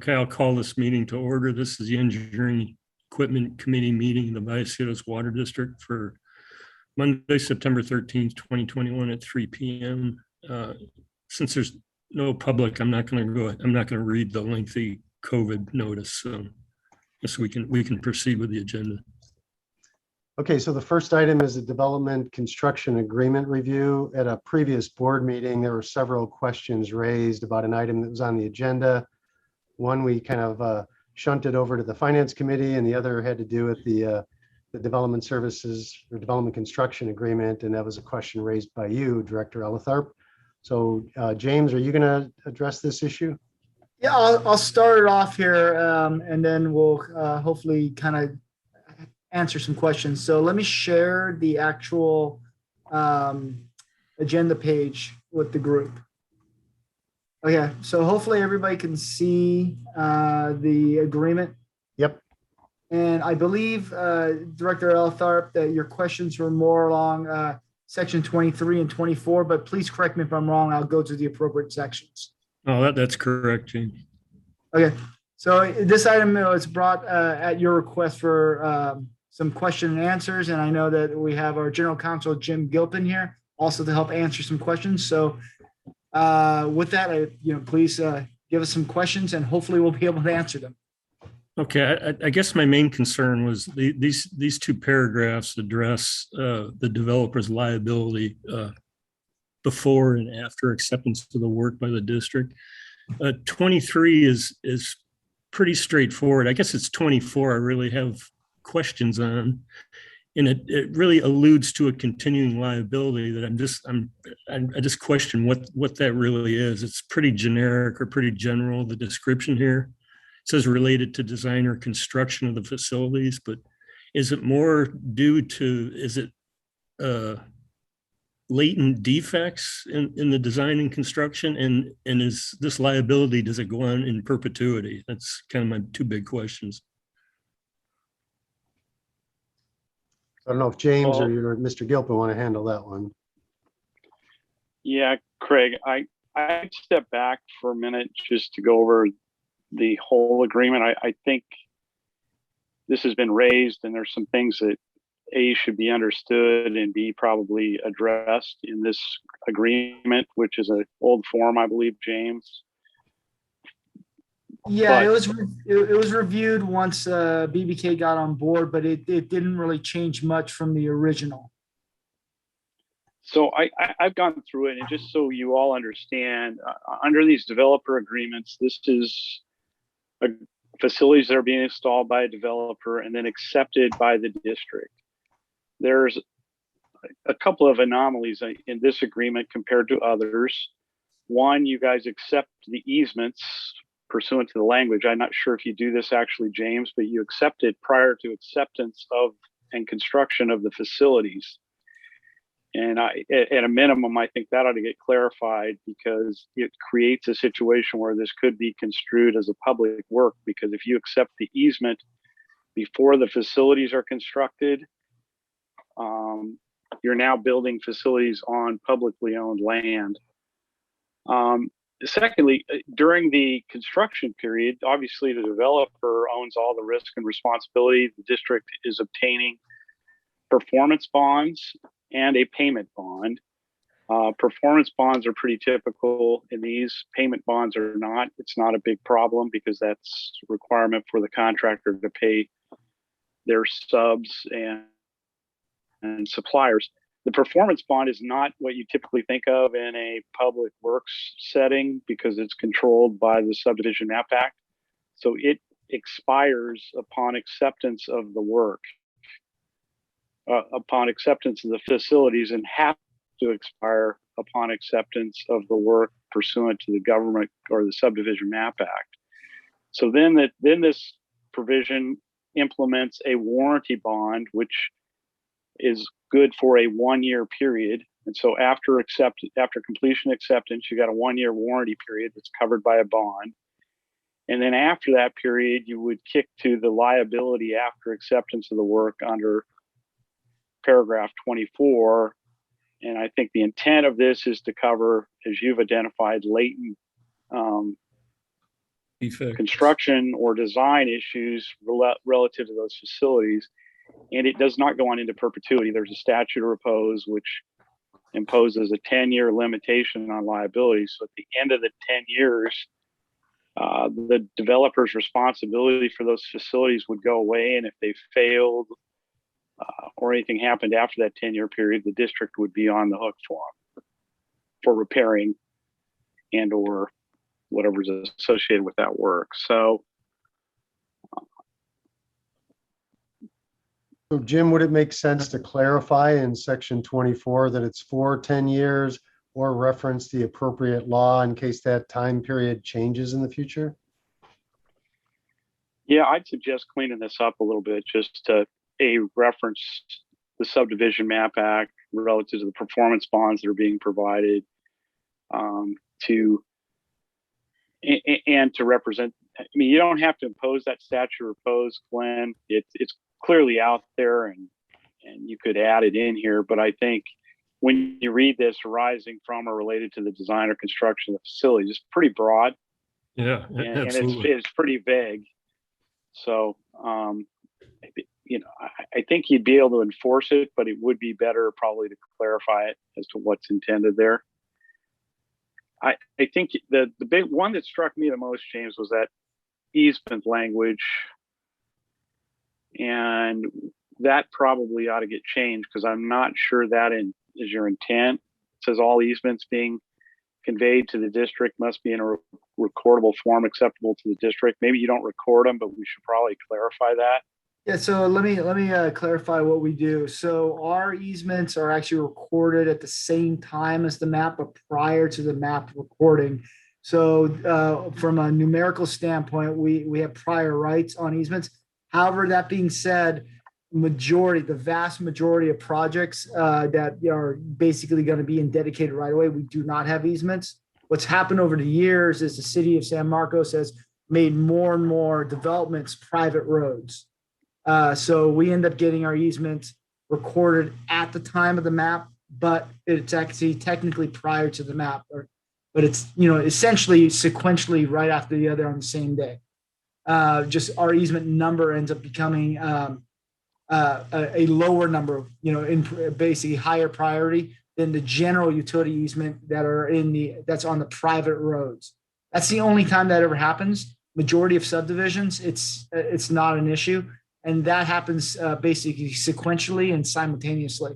Okay, I'll call this meeting to order. This is the Engineering Equipment Committee meeting in the Vallecitos Water District for Monday, September 13th, 2021 at 3 p.m. Since there's no public, I'm not going to read the lengthy COVID notice. So we can proceed with the agenda. Okay, so the first item is a development construction agreement review. At a previous board meeting, there were several questions raised about an item that was on the agenda. One, we kind of shunted over to the finance committee, and the other had to do with the development services or development construction agreement. And that was a question raised by you, Director Elitharp. So James, are you going to address this issue? Yeah, I'll start it off here, and then we'll hopefully kind of answer some questions. So let me share the actual agenda page with the group. Okay, so hopefully everybody can see the agreement. Yep. And I believe, Director Elitharp, that your questions were more along section 23 and 24, but please correct me if I'm wrong. I'll go to the appropriate sections. Oh, that's correct, James. Okay, so this item was brought at your request for some question and answers, and I know that we have our General Counsel, Jim Gilpin, here also to help answer some questions. So with that, please give us some questions, and hopefully we'll be able to answer them. Okay, I guess my main concern was these two paragraphs address the developer's liability before and after acceptance of the work by the district. 23 is pretty straightforward. I guess it's 24 I really have questions on, and it really alludes to a continuing liability that I just question what that really is. It's pretty generic or pretty general, the description here. It says related to design or construction of the facilities, but is it more due to, is it latent defects in the design and construction? And is this liability, does it go on in perpetuity? That's kind of my two big questions. I don't know if James or Mr. Gilpin want to handle that one. Yeah, Craig, I'd step back for a minute just to go over the whole agreement. I think this has been raised, and there's some things that A, should be understood, and B, probably addressed in this agreement, which is an old form, I believe, James. Yeah, it was reviewed once BBK got on board, but it didn't really change much from the original. So I've gone through it, and just so you all understand, under these developer agreements, this is facilities that are being installed by a developer and then accepted by the district. There's a couple of anomalies in this agreement compared to others. One, you guys accept the easements pursuant to the language. I'm not sure if you do this actually, James, but you accept it prior to acceptance of and construction of the facilities. And at a minimum, I think that ought to get clarified, because it creates a situation where this could be construed as a public work, because if you accept the easement before the facilities are constructed, you're now building facilities on publicly owned land. Secondly, during the construction period, obviously the developer owns all the risk and responsibility. The district is obtaining performance bonds and a payment bond. Performance bonds are pretty typical in these. Payment bonds are not. It's not a big problem, because that's a requirement for the contractor to pay their subs and suppliers. The performance bond is not what you typically think of in a public works setting, because it's controlled by the Subdivision Map Act. So it expires upon acceptance of the work, upon acceptance of the facilities, and have to expire upon acceptance of the work pursuant to the government or the Subdivision Map Act. So then this provision implements a warranty bond, which is good for a 1-year period. And so after completion acceptance, you got a 1-year warranty period that's covered by a bond. And then after that period, you would kick to the liability after acceptance of the work under paragraph 24. And I think the intent of this is to cover, as you've identified, latent Defect. construction or design issues relative to those facilities, and it does not go on into perpetuity. There's a statute of repose which imposes a 10-year limitation on liability. So at the end of the 10 years, the developer's responsibility for those facilities would go away, and if they failed or anything happened after that 10-year period, the district would be on the hook for repairing and or whatever's associated with that work. So Jim, would it make sense to clarify in section 24 that it's for 10 years or reference the appropriate law in case that time period changes in the future? yeah, I'd suggest cleaning this up a little bit, just to reference the Subdivision Map Act relative to the performance bonds that are being provided, and to represent. I mean, you don't have to impose that statute of repose, Glenn. It's clearly out there, and you could add it in here. But I think when you read this, arising from or related to the design or construction of the facility, it's pretty broad. Yeah, And absolutely. it's pretty vague. So, I think you'd be able to enforce it, but it would be better probably to clarify it as to what's intended there. I think the big one that struck me the most, James, was that easement language, and that probably ought to get changed because I'm not sure that is your intent. It says all easements being conveyed to the district must be in a recordable form acceptable to the district. Maybe you don't record them, but we should probably clarify that. Yeah, so let me clarify what we do. So our easements are actually recorded at the same time as the map, but prior to the map recording. So from a numerical standpoint, we have prior rights on easements. However, that being said, the vast majority of projects that are basically going to be in dedicated right away, we do not have easements. What's happened over the years is the city of San Marcos has made more and more developments private roads. So we end up getting our easements recorded at the time of the map, but it's actually technically prior to the map, but it's, essentially sequentially right after the other on the same day. Just our easement number ends up becoming a lower number, in basically higher priority than the general utility easement that's on the private roads. That's the only time that ever happens. Majority of subdivisions, it's not an issue. And that happens basically sequentially and simultaneously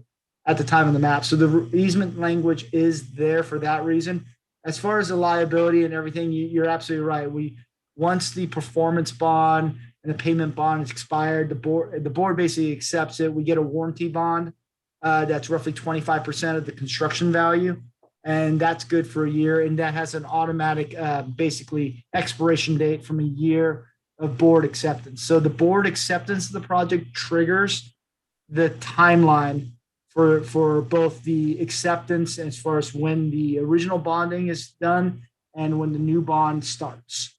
at the time of the map. So the easement language is there for that reason. As far as the liability and everything, you're absolutely right. Once the performance bond and the payment bond is expired, the board basically accepts it. We get a warranty bond that's roughly 25% of the construction value, and that's good for a year. And that has an automatic basically expiration date from a year of board acceptance. So the board acceptance of the project triggers the timeline for both the acceptance as far as when the original bonding is done and when the new bond starts.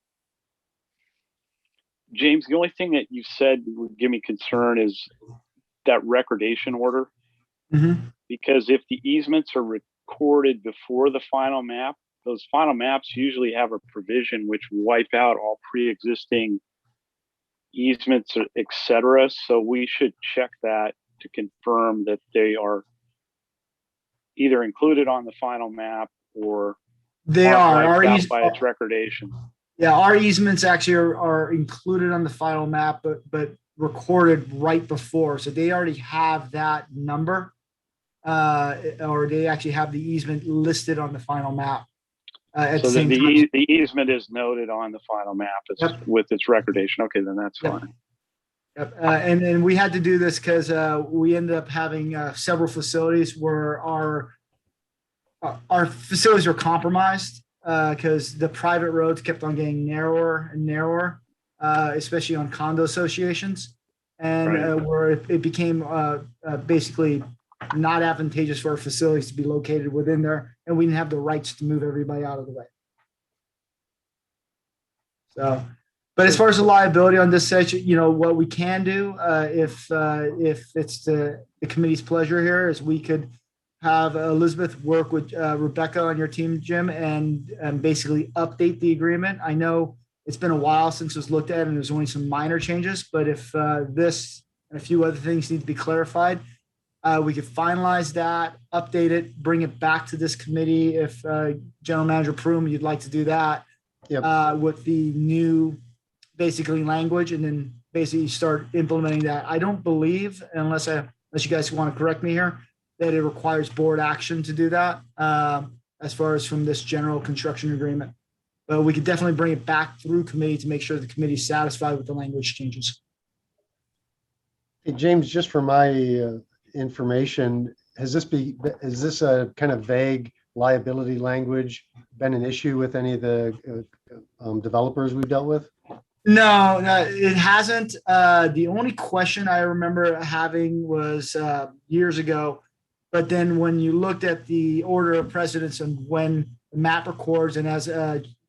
James, the only thing that you said would give me concern is that recordation order. Mm-hmm. Because if the easements are recorded before the final map, those final maps usually have a provision which wipe out all pre-existing easements, etc. So we should check that to confirm that they are either included on the final map or they are wiped out by its recordation. Yeah, our easements actually are included on the final map, but recorded right before. So they already have that number, or they actually have the easement listed on the final map. So the easement is noted on the final map with its recordation. Okay, then that's fine. Yep. And then we had to do this because we ended up having several facilities where our facilities were compromised because the private roads kept on getting narrower and narrower, especially on condo associations, and where it became basically not advantageous for our facilities to be located within there, and we didn't have the rights to move everybody out of the way. So, but as far as the liability on this section, what we can do, if it's the committee's pleasure here, is we could have Elizabeth work with Rebecca on your team, Jim, and basically update the agreement. I know It's been a while since it was looked at, and there's only some minor changes. But if this and a few other things need to be clarified, we could finalize that, update it, bring it back to this committee. If General Manager Prum, you'd like to do that with the new basically language, and then basically start implementing that. I don't believe, unless you guys want to correct me here, that it requires board action to do that as far as from this general construction agreement. But we could definitely bring it back through committee to make sure the committee is satisfied with the language changes. Hey, James, just for my information, is this a kind of vague liability language been an issue with any of the developers we've dealt with? No, it hasn't. The only question I remember having was years ago, but then when you looked at the order of precedence and when the map records, and as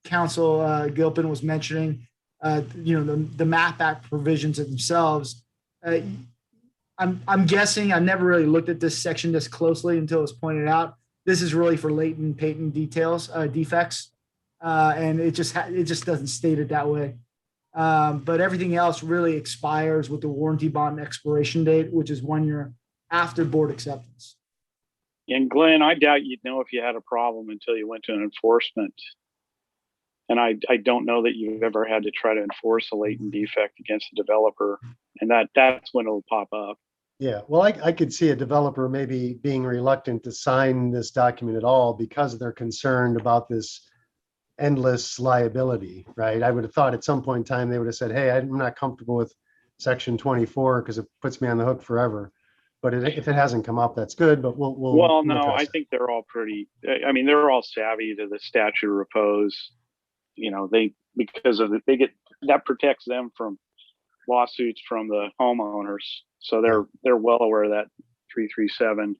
Council Gilpin was mentioning, the Map Act provisions themselves, I'm guessing, I never really looked at this section this closely until it was pointed out. This is really for latent patent defects, and it just doesn't state it that way. But everything else really expires with the warranty bond expiration date, which is 1 year after board acceptance. And Glenn, I doubt you'd know if you had a problem until you went to an enforcement. And I don't know that you've ever had to try to enforce a latent defect against a developer, and that's when it'll pop up. Yeah, well, I could see a developer maybe being reluctant to sign this document at all because they're concerned about this endless liability, right? I would have thought at some point in time they would have said, hey, I'm not comfortable with section 24 because it puts me on the hook forever. But if it hasn't come up, that's good, but we'll no, I think they're all pretty, I mean, they're all savvy to the statute of repose. That protects them from lawsuits from the homeowners. So they're well aware of that 337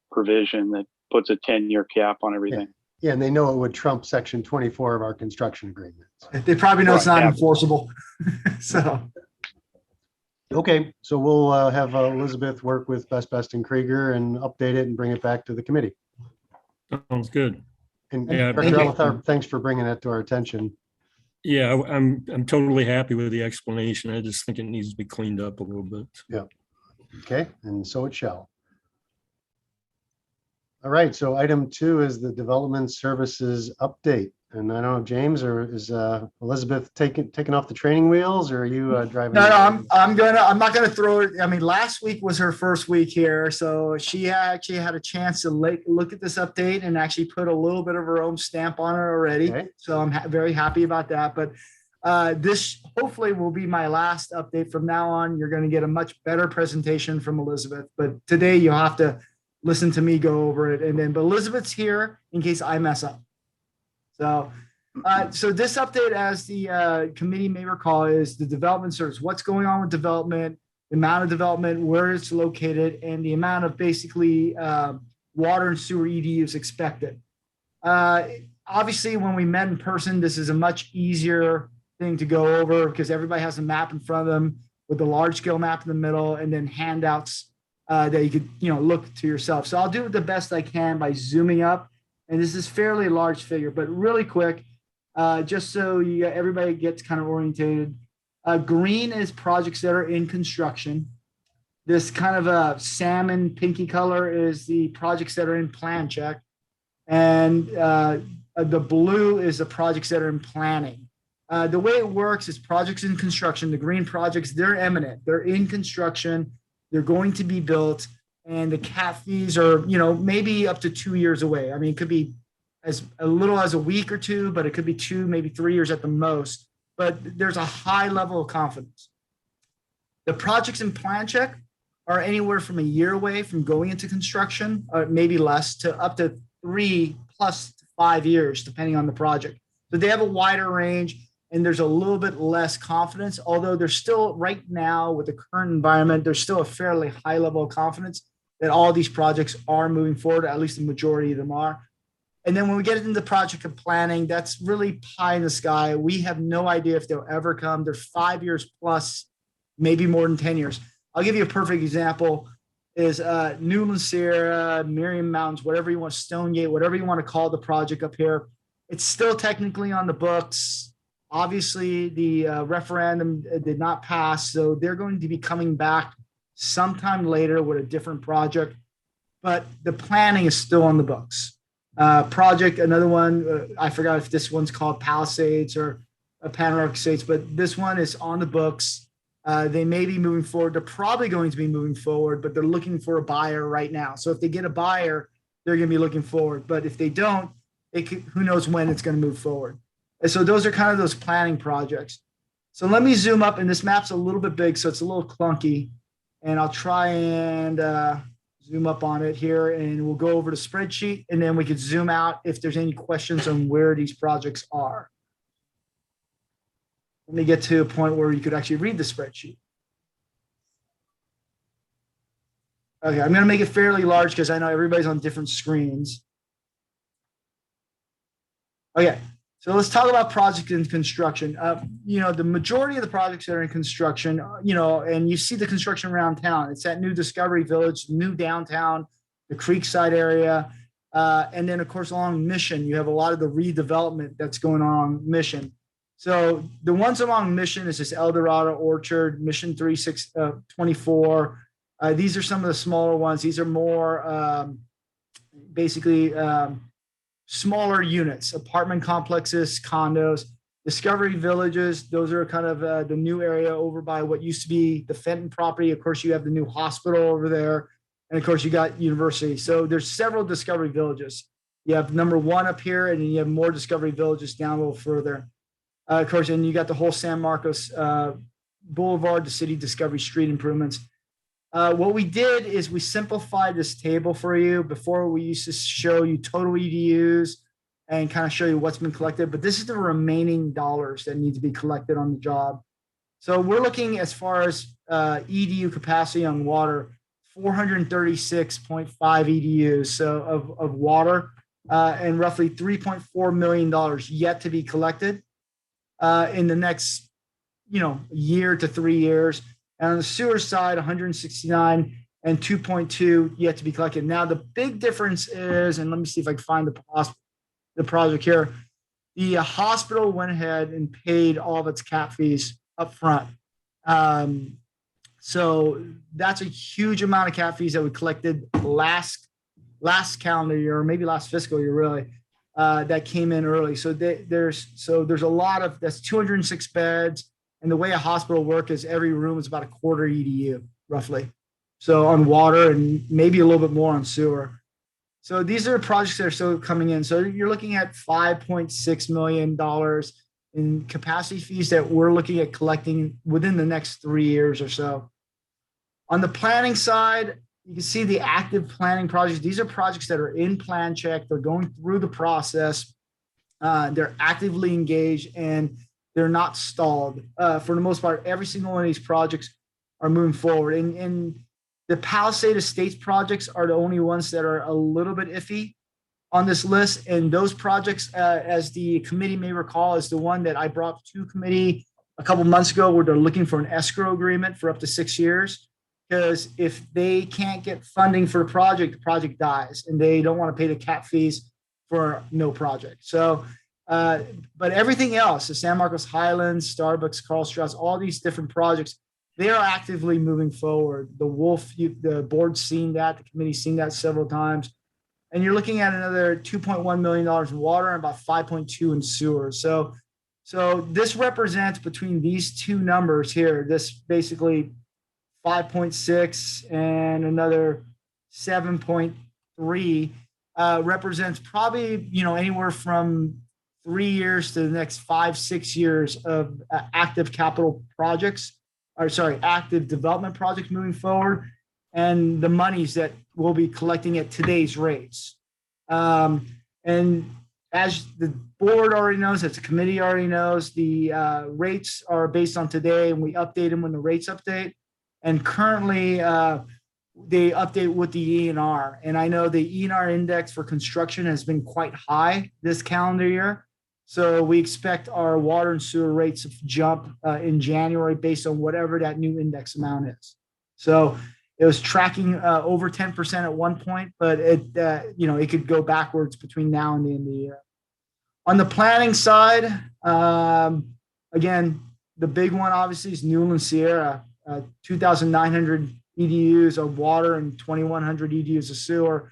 provision that puts a 10-year cap on everything. Yeah, and they know it would trump section 24 of our construction agreements. They probably know it's not enforceable. So. Okay, so we'll have Elizabeth work with Best and Krieger and update it and bring it back to the committee. Sounds good. And Yeah, Director Elithar, thanks for bringing that to our attention. Yeah, I'm totally happy with the explanation. I just think it needs to be cleaned up a little bit. Yeah. Okay, and so it shall. All right, so item 2 is the development services update. And I don't know, James, or is Elizabeth taking off the training wheels, or are you driving? No, I'm not gonna throw it. I mean, last week was her first week here, so she actually had a chance to look at this update and actually put a little bit of her own stamp on it already. Okay. So I'm very happy about that. But this hopefully will be my last update. From now on, you're going to get a much better presentation from Elizabeth. But today you'll have to listen to me go over it, but Elizabeth's here in case I mess up. So this update, as the committee may recall, is the development service. What's going on with development, the amount of development, where it's located, and the amount of basically water and sewer EDUs expected. Obviously, when we met in person, this is a much easier thing to go over because everybody has a map in front of them with the large scale map in the middle, and then handouts that you could look to yourself. So I'll do it the best I can by zooming up. And this is fairly large figure, but really quick, just so everybody gets kind of orientated. Green is projects that are in construction. This kind of a salmon pinky color is the projects that are in plan check. And the blue is the projects that are in planning. The way it works is projects in construction, the green projects, they're imminent. They're in construction. They're going to be built. And the CAT fees are, maybe up to 2 years away. I mean, it could be as little as a week or two, but it could be 2, maybe 3 years at the most. But there's a high level of confidence. The projects in plan check are anywhere from a year away from going into construction, or maybe less, to up to 3+ to 5 years, depending on the project. So they have a wider range, and there's a little bit less confidence, although there's still, right now, with the current environment, there's still a fairly high level of confidence that all these projects are moving forward, at least the majority of them are. And then when we get into project and planning, that's really pie in the sky. We have no idea if they'll ever come. They're 5 years plus, maybe more than 10 years. I'll give you a perfect example is Newland Sierra, Miriam Mountains, whatever you want, Stonegate, whatever you want to call the project up here. It's still technically on the books. Obviously, the referendum did not pass, so they're going to be coming back sometime later with a different project, but the planning is still on the books. Project, another one, I forgot if this one's called Palisades or Panoramic Estates, but this one is on the books. They may be moving forward. They're probably going to be moving forward, but they're looking for a buyer right now. So if they get a buyer, they're going to be looking forward. But if they don't, who knows when it's going to move forward. And so those are kind of those planning projects. So let me zoom up, and this map's a little bit big, so it's a little clunky. And I'll try and zoom up on it here, and we'll go over the spreadsheet, and then we could zoom out if there's any questions on where these projects are. Let me get to a point where you could actually read the spreadsheet. Okay, I'm going to make it fairly large because I know everybody's on different screens. Okay, so let's talk about project in construction. The majority of the projects that are in construction, and you see the construction around town. It's that new Discovery Village, new downtown, the Creekside area. And then, of course, along Mission, you have a lot of the redevelopment that's going on Mission. So the ones along Mission is this El Dorado Orchard, Mission 3624. These are some of the smaller ones. These are more basically smaller units, apartment complexes, condos. Discovery Villages, those are kind of the new area over by what used to be the Fenton property. Of course, you have the new hospital over there. And of course, you got university. So there's several Discovery Villages. You have number 1 up here, and then you have more Discovery Villages down a little further. Of course, and you got the whole San Marcos Boulevard, the city Discovery Street improvements. What we did is we simplified this table for you. Before, we used to show you total EDUs and kind of show you what's been collected, but this is the remaining dollars that need to be collected on the job. So we're looking as far as EDU capacity on water, 436.5 EDUs so of water, and roughly $3.4 million yet to be collected in the next year to 3 years. And on the sewer side, 169 and 2.2 yet to be collected. Now, the big difference is, and let me see if I can find the project here. The hospital went ahead and paid all of its cap fees up front. So that's a huge amount of cap fees that we collected last calendar year, or maybe last fiscal year, really, that came in early. So there's a lot of, that's 206 beds. And the way a hospital works is every room is about a quarter EDU, roughly. So on water and maybe a little bit more on sewer. So these are projects that are still coming in. So you're looking at $5.6 million in capacity fees that we're looking at collecting within the next 3 years or so. On the planning side, you can see the active planning projects. These are projects that are in plan check. They're going through the process. They're actively engaged, and they're not stalled. For the most part, every single one of these projects are moving forward. And the Palisade Estates projects are the only ones that are a little bit iffy on this list. And those projects, as the committee may recall, is the one that I brought to committee a couple months ago, where they're looking for an escrow agreement for up to 6 years. Because if they can't get funding for the project dies, and they don't want to pay the cap fees for no project. So, but everything else, the San Marcos Highlands, Starbucks, Carl Strauss, all these different projects, they are actively moving forward. The Wolf, the board's seen that, the committee's seen that several times. And you're looking at another $2.1 million in water and about 5.2 in sewer. So this represents, between these two numbers here, this basically 5.6 and another 7.3 represents probably, anywhere from 3 years to the next 5-6 years of active capital projects, active development projects moving forward, and the monies that we'll be collecting at today's rates. And as the board already knows, as the committee already knows, the rates are based on today, and we update them when the rates update. And currently, they update with the ENR. And I know the ENR index for construction has been quite high this calendar year. So we expect our water and sewer rates to jump in January based on whatever that new index amount is. So it was tracking over 10% at one point, but it could go backwards between now and the end of the year. On the planning side, again, the big one obviously is Newland Sierra, 2,900 EDUs of water and 2,100 EDUs of sewer.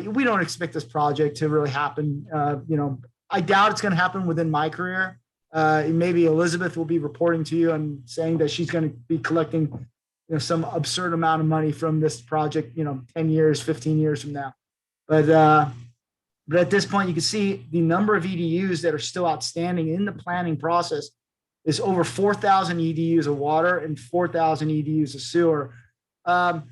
We don't expect this project to really happen. I doubt it's going to happen within my career. Maybe Elizabeth will be reporting to you and saying that she's going to be collecting, some absurd amount of money from this project, 10 years, 15 years from now. But at this point, you can see the number of EDUs that are still outstanding in the planning process is over 4,000 EDUs of water and 4,000 EDUs of sewer. And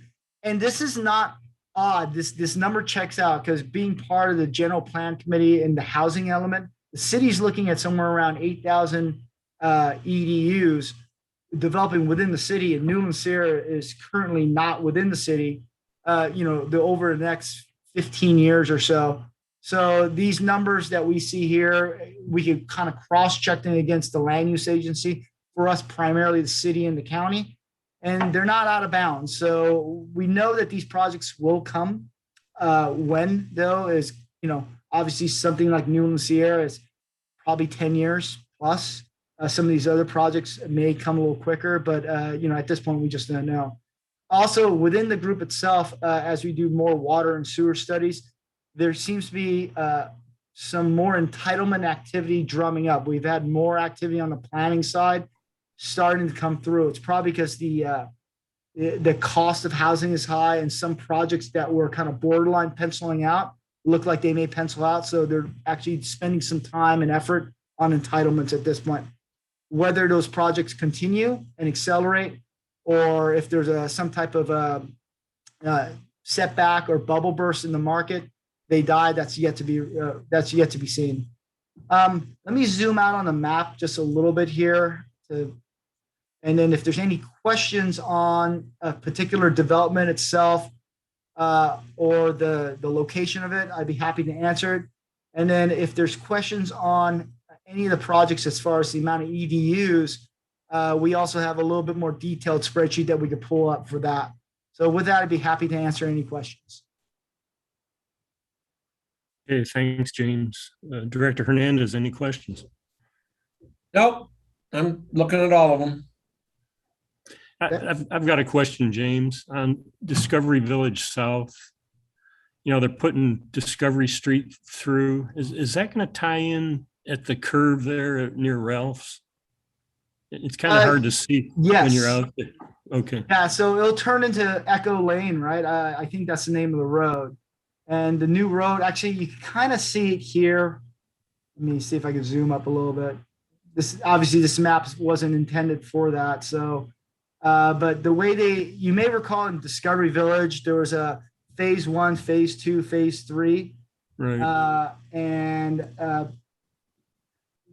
this is not odd. This number checks out because being part of the general plan committee and the housing element, the city's looking at somewhere around 8,000 EDUs developing within the city, and Newland Sierra is currently not within the city, over the next 15 years or so. So these numbers that we see here, we could kind of cross-check them against the land use agency, for us, primarily the city and the county, and they're not out of bounds. So we know that these projects will come. When, though, is, obviously something like Newland Sierra is probably 10 years plus. Some of these other projects may come a little quicker, but, at this point, we just don't know. Also, within the group itself, as we do more water and sewer studies, there seems to be some more entitlement activity drumming up. We've had more activity on the planning side starting to come through. It's probably because the cost of housing is high, and some projects that were kind of borderline penciling out look like they may pencil out. So they're actually spending some time and effort on entitlements at this point. Whether those projects continue and accelerate, or if there's some type of setback or bubble burst in the market, they die. That's yet to be seen. Let me zoom out on the map just a little bit here, and then if there's any questions on a particular development itself or the location of it, I'd be happy to answer it. And then if there's questions on any of the projects as far as the amount of EDUs, we also have a little bit more detailed spreadsheet that we could pull up for that. So with that, I'd be happy to answer any questions. Okay, thanks, James. Director Hernandez, any questions? Nope, I'm looking at all of them. I've got a question, James, on Discovery Village South. They're putting Discovery Street through. Is that going to tie in at the curve there near Ralph's? It's kind of hard to see when you're out there. Okay. Yeah, so it'll turn into Echo Lane, right? I think that's the name of the road. And the new road, actually, you can kind of see it here. Let me see if I can zoom up a little bit. This map wasn't intended for that. So, but the way you may recall in Discovery Village, there was a phase 1, phase 2, phase 3. Right.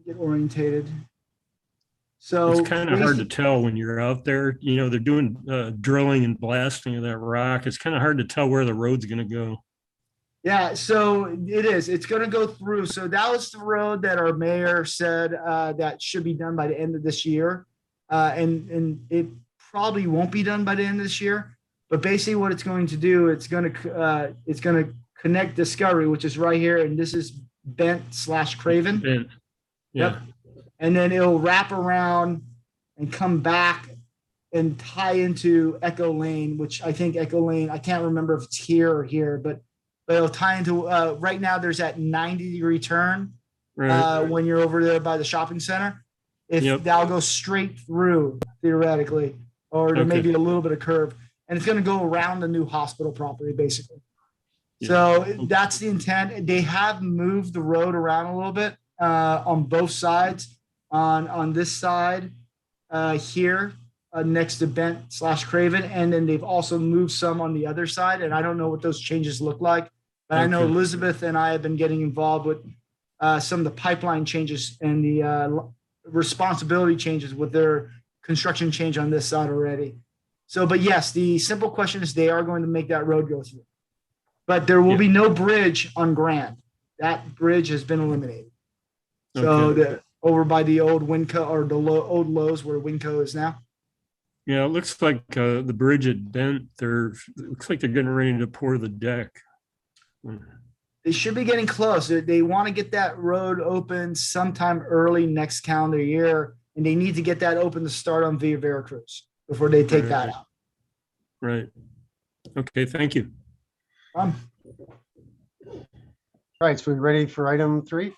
Get orientated. So it's kind of hard to tell when you're out there. They're doing drilling and blasting of that rock. It's kind of hard to tell where the road's going to go. Yeah, so it is. It's going to go through. So that was the road that our mayor said that should be done by the end of this year, and it probably won't be done by the end of this year. But basically, what it's going to do, it's going to connect Discovery, which is right here, and this is Bent/Craven. Bent. Yeah. Yep. And then it'll wrap around and come back and tie into Echo Lane, which I think Echo Lane, I can't remember if it's here or here, but it'll tie into, right now there's that 90-degree turn when you're over there by the shopping center. That'll go straight through, theoretically, or there may be a little bit of curve. And it's going to go around the new hospital property, basically. Yeah. So that's the intent. They have moved the road around a little bit on both sides. On this side here next to Bent/Craven, and then they've also moved some on the other side, and I don't know what those changes look like, but I know Elizabeth and I have been getting involved with some of the pipeline changes and the responsibility changes with their construction change on this side already. So, but yes, the simple question is they are going to make that road go through, but there will be no bridge on Grand. That bridge has been eliminated. So over by the old Winco, or the old Lowe's where Winco is now. Yeah, it looks like the bridge at Bent, it looks like they're getting ready to pour the deck. They should be getting close. They want to get that road open sometime early next calendar year. and they need to get that open to start on Via Veracruz before they take that Right. out. Right. Okay, thank you. All right, so we ready for item 3?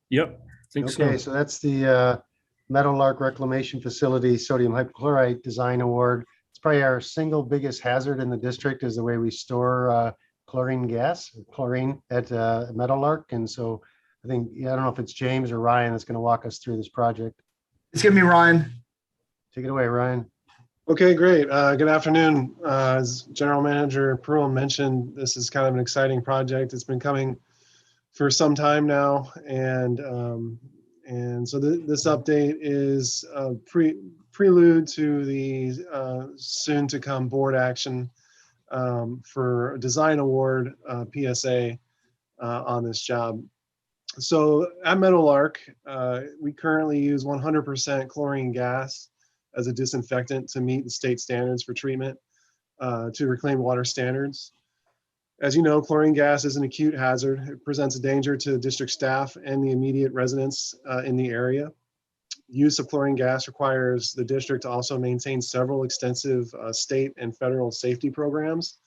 Yep, think so. Okay, so that's the Meadowlark Reclamation Facility Sodium Hypochlorite Design Award. It's probably our single biggest hazard in the district is the way we store chlorine gas, chlorine at Meadowlark. And so I think, I don't know if it's James or Ryan that's going to walk us through this project. It's gonna be Ryan. Take it away, Ryan. Okay, great. Good afternoon. As General Manager Pearl mentioned, this is kind of an exciting project. It's been coming for some time now, and so this update is a prelude to the soon to come board action for a design award PSA on this job. So at Meadowlark, we currently use 100% chlorine gas as a disinfectant to meet the state standards for treatment to reclaimed water standards. As you know, chlorine gas is an acute hazard. It presents a danger to district staff and the immediate residents in the area. Use of chlorine gas requires the district to also maintain several extensive state and federal safety programs,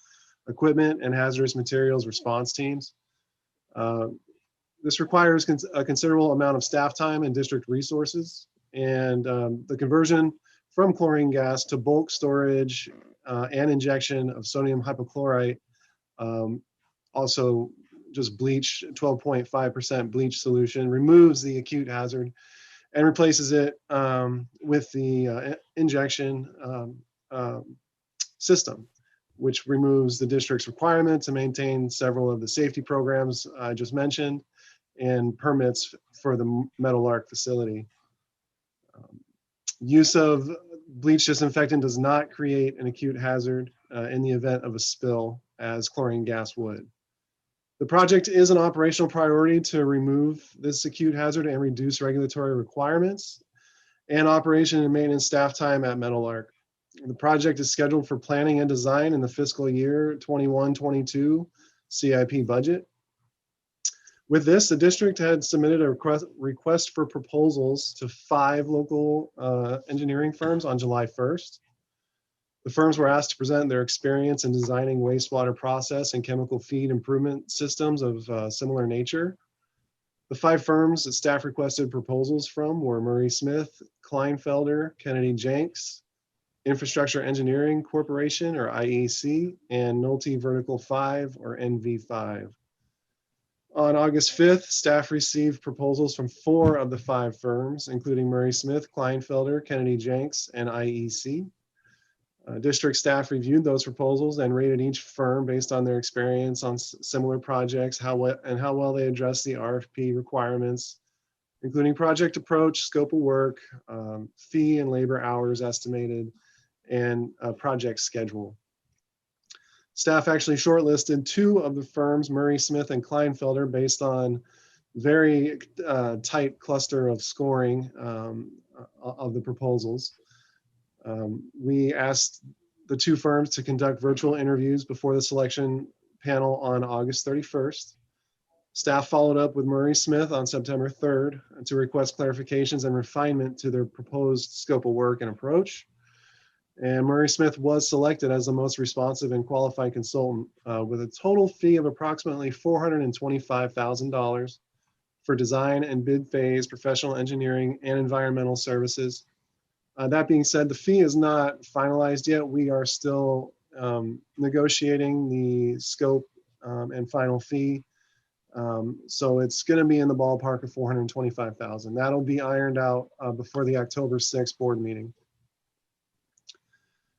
equipment, and hazardous materials response teams. This requires a considerable amount of staff time and district resources, and the conversion from chlorine gas to bulk storage and injection of sodium hypochlorite, also just bleach, 12.5% bleach solution, removes the acute hazard and replaces it with the injection system, which removes the district's requirement to maintain several of the safety programs I just mentioned and permits for the Meadowlark facility. Use of bleach disinfectant does not create an acute hazard in the event of a spill, as chlorine gas would. The project is an operational priority to remove this acute hazard and reduce regulatory requirements and operation and maintenance staff time at Meadowlark. The project is scheduled for planning and design in the fiscal year 21-22 CIP budget. With this, the district had submitted a request for proposals to 5 local engineering firms on July 1st. The firms were asked to present their experience in designing wastewater process and chemical feed improvement systems of similar nature. The 5 firms that staff requested proposals from were Murray Smith, Kleinfelder, Kennedy Jenks, Infrastructure Engineering Corporation, or IEC, and Nolte Vertical 5, or NV5. On August 5th, staff received proposals from 4 of the 5 firms, including Murray Smith, Kleinfelder, Kennedy Jenks, and IEC. District staff reviewed those proposals and rated each firm based on their experience on similar projects, how well they address the RFP requirements, including project approach, scope of work, fee and labor hours estimated, and project schedule. Staff actually shortlisted 2 of the firms, Murray Smith and Kleinfelder, based on very tight cluster of scoring of the proposals. We asked the 2 firms to conduct virtual interviews before the selection panel on August 31st. Staff followed up with Murray Smith on September 3rd to request clarifications and refinement to their proposed scope of work and approach. And Murray Smith was selected as the most responsive and qualified consultant with a total fee of approximately $425,000 for design and bid phase, professional engineering, and environmental services. That being said, the fee is not finalized yet. We are still negotiating the scope and final fee. So it's going to be in the ballpark of $425,000. That'll be ironed out before the October 6th board meeting.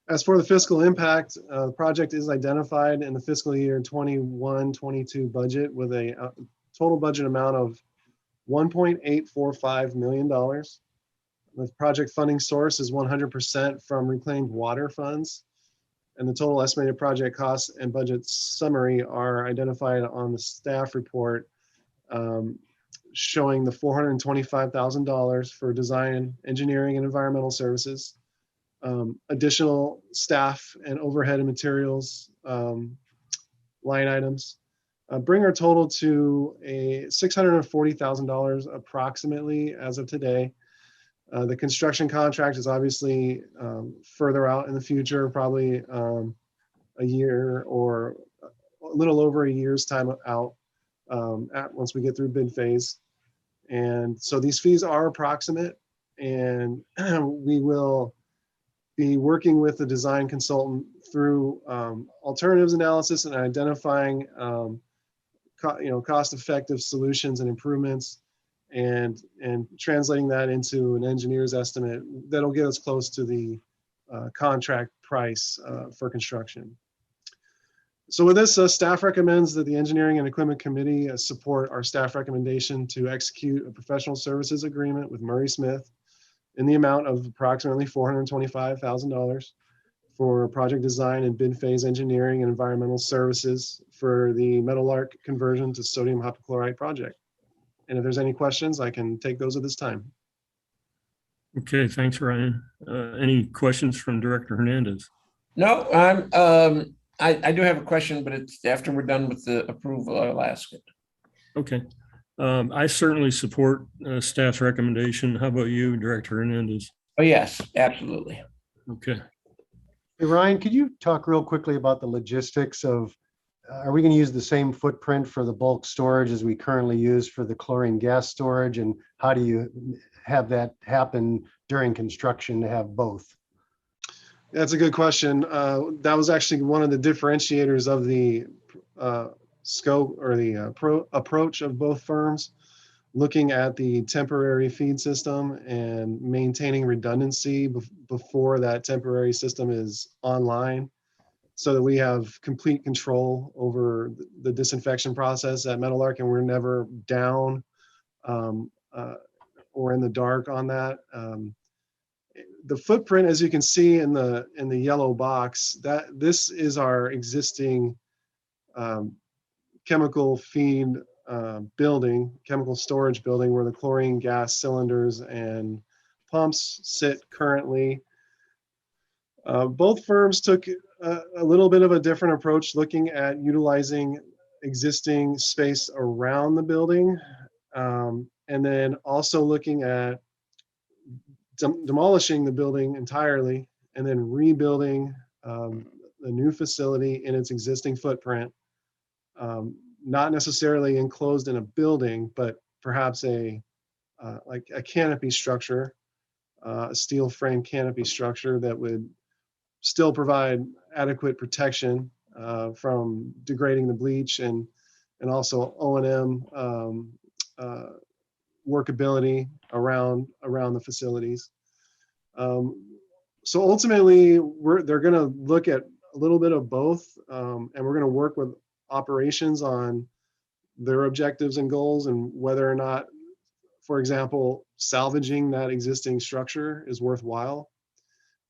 As for the fiscal impact, the project is identified in the fiscal year 21-22 budget with a total budget amount of $1.845 million. The project funding source is 100% from reclaimed water funds, and the total estimated project costs and budget summary are identified on the staff report, showing the $425,000 for design, engineering, and environmental services, additional staff and overhead and materials line items, bring our total to a $640,000 approximately as of today. The construction contract is obviously further out in the future, probably a year or a little over a year's time out once we get through bid phase. And so these fees are approximate, and we will be working with the design consultant through alternatives analysis and identifying cost-effective solutions and improvements, and translating that into an engineer's estimate that'll get us close to the contract price for construction. So with this, staff recommends that the Engineering and Equipment Committee support our staff recommendation to execute a professional services agreement with Murray Smith in the amount of approximately $425,000 for project design and bid phase engineering and environmental services for the Meadowlark conversion to sodium hypochlorite project. And if there's any questions, I can take those at this time. Okay, thanks, Ryan. Any questions from Director Hernandez? No, I do have a question, but it's after we're done with the approval, I'll ask it. Okay. I certainly support staff's recommendation. How about you, Director Hernandez? Oh, yes, absolutely. Okay. Hey, Ryan, could you talk real quickly about the logistics of, are we going to use the same footprint for the bulk storage as we currently use for the chlorine gas storage? And how do you have that happen during construction to have both? That's a good question. That was actually one of the differentiators of the scope or the approach of both firms, looking at the temporary feed system and maintaining redundancy before that temporary system is online, so that we have complete control over the disinfection process at Meadowlark, and we're never down or in the dark on that. The footprint, as you can see in the yellow box, that this is our existing chemical feed building, chemical storage building, where the chlorine gas cylinders and pumps sit currently. Both firms took a little bit of a different approach, looking at utilizing existing space around the building, and then also looking at demolishing the building entirely and then rebuilding the new facility in its existing footprint, not necessarily enclosed in a building, but perhaps like a canopy structure, a steel frame canopy structure that would still provide adequate protection from degrading the bleach, and also O&M workability around the facilities. So ultimately, they're going to look at a little bit of both, and we're going to work with operations on their objectives and goals, and whether or not, for example, salvaging that existing structure is worthwhile.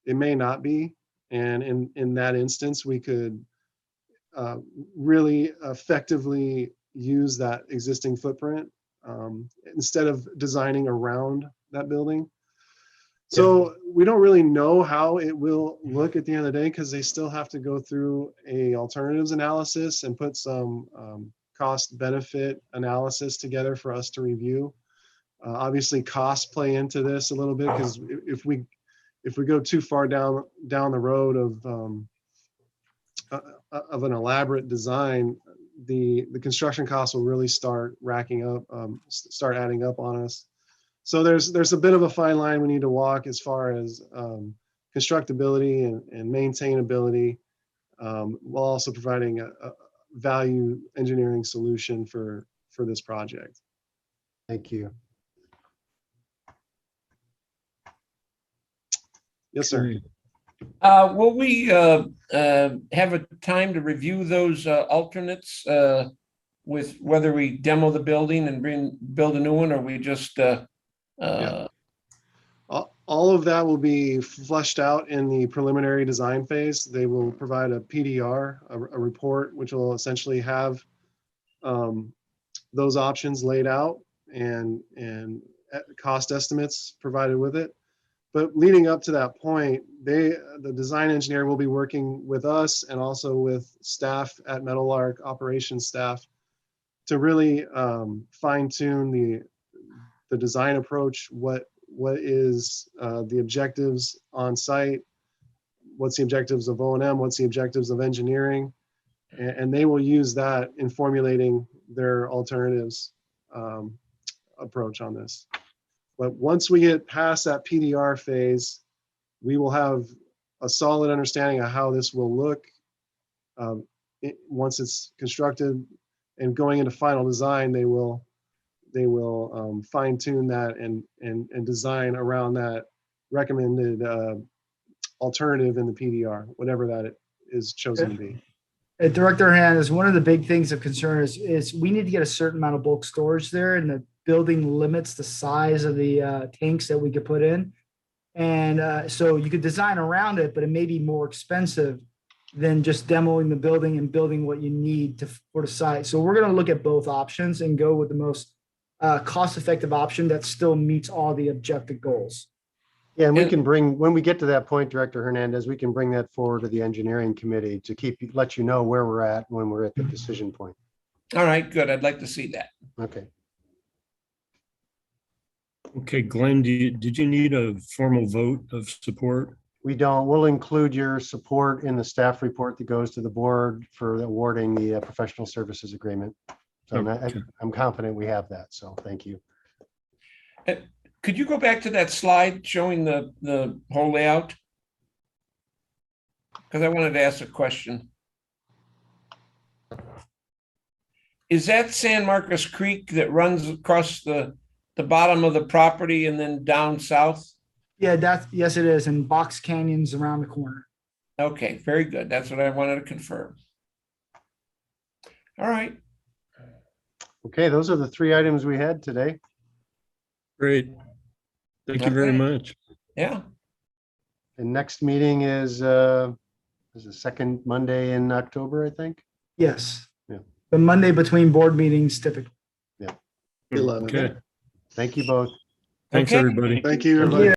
It may not be, and in that instance, we could really effectively use that existing footprint instead of designing around that building. So we don't really know how it will look at the end of the day, because they still have to go through a alternatives analysis and put some cost benefit analysis together for us to review. Obviously, costs play into this a little bit, because if we go too far down the road of an elaborate design, the construction costs will really start racking up, start adding up on us. So there's a bit of a fine line we need to walk as far as constructability and maintainability, while also providing a value engineering solution for this project. Thank you. Yes, sir. Will we have a time to review those alternates with whether we demo the building and build a new one, or we just Yeah. All of that will be fleshed out in the preliminary design phase. They will provide a PDR, a report, which will essentially have those options laid out and cost estimates provided with it. But leading up to that point, the design engineer will be working with us and also with staff at Meadowlark, operations staff, to really fine tune the design approach, what what is the objectives on site, what's the objectives of O&M, what's the objectives of engineering, and they will use that in formulating their alternatives approach on this. But once we get past that PDR phase, we will have a solid understanding of how this will look once it's constructed, and going into final design, they will fine tune that and design around that recommended alternative in the PDR, whatever that is chosen to be. Director Hernandez, one of the big things of concern is we need to get a certain amount of bulk storage there, and the building limits the size of the tanks that we could put in. And so you could design around it, but it may be more expensive than just demoing the building and building what you need for the site. So we're going to look at both options and go with the most cost-effective option that still meets all the objective goals. Yeah, and we can bring, when we get to that point, Director Hernandez, we can bring that forward to the engineering committee to let you know where we're at when we're at the decision point. All right, good. I'd like to see that. Okay. Okay, Glenn, did you need a formal vote of support? We don't. We'll include your support in the staff report that goes to the board for awarding the professional services agreement. So Okay. I'm confident we have that. So thank you. Could you go back to that slide showing the whole layout? Because I wanted to ask a question. Is that San Marcos Creek that runs across the bottom of the property and then down south? Yeah, yes, it is. And Box Canyon's around the corner. Okay, very good. That's what I wanted to confirm. All right. Okay, those are the 3 items we had today. Great. Thank you very Okay. much. Yeah. And next meeting is the second Monday in October, I think. Yes. Yeah. The Monday between board meetings typically. 11. Okay. Thank you both. Thanks, Okay. everybody. Thank you, Thank everybody. you.